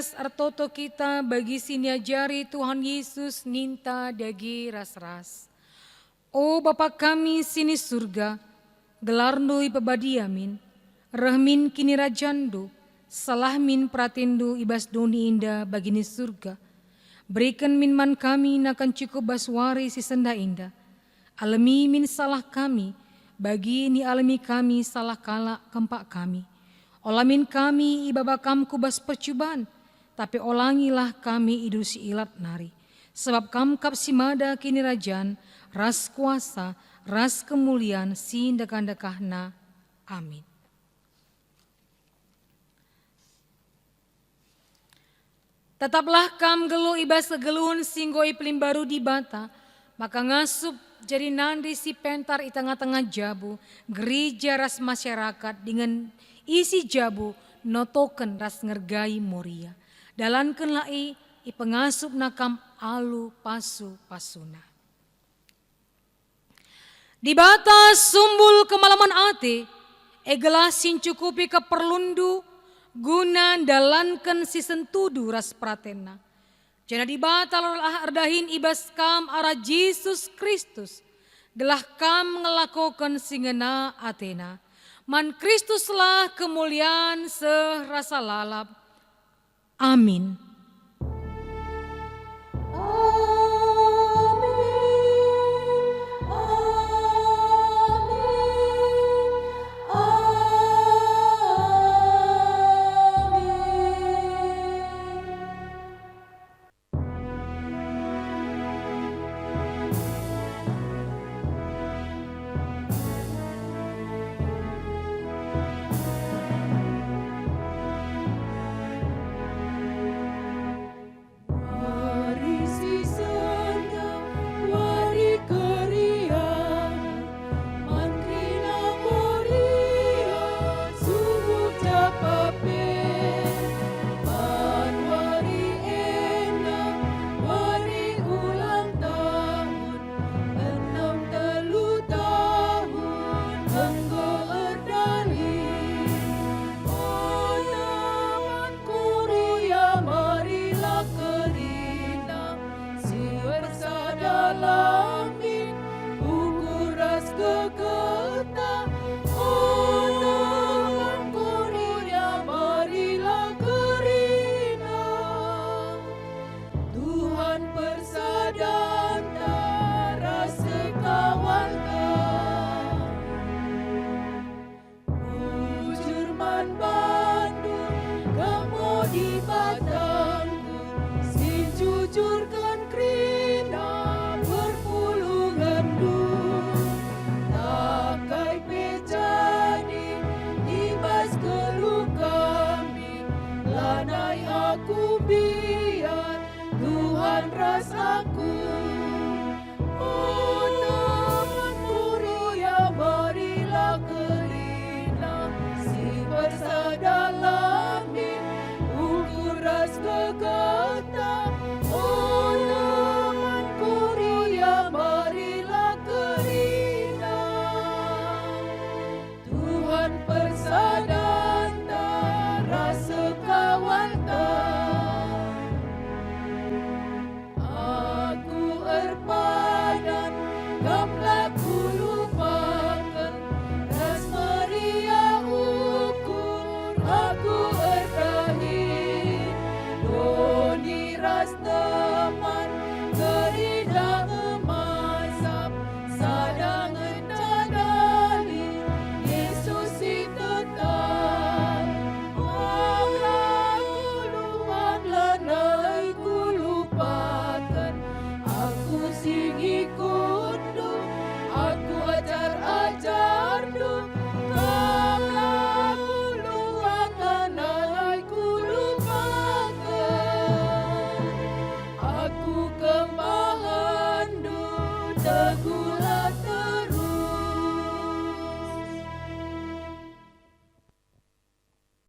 ras artoto kita bagi siniajari Tuhan Yesus ninta dagi ras-ras. O Bapa kami sini surga, gelarndui pebadiamin, rahmin kini rajandu, salahmin pratindu ibas doni indah bagini surga. Berikan min man kami nakan cukup baswari si senda indah. Alami min salah kami, bagi ini alami kami salah kala kempak kami. Olamin kami ibaba kamku bas percubaan, tapi olangilah kami idul si ilat nari. Sebab kamkap si mada kini rajan, ras kuasa, ras kemuliaan si dekah-dekahna. Amin. Tetaplah kam gelu ibas kegeluhun singgoi pelim baru di bata, maka ngasup jadi nandi si pentar i tengah-tengah jabu, gereja ras masyarakat dengan isi jabu notoken ras ngergai moria. Dalanken lai i pengasup nakam alu pasu pasuna. Di bata sumbul kemalaman ate, egelasin cukupi keperlundu, guna dalanken si sentudu ras pratena. Jana di batal ardahin ibas kam arah Yesus Kristus, gelah kam ngelakokan singena Athena. Man Kristuslah kemuliaan serasa lalap. Amin. Teguhlah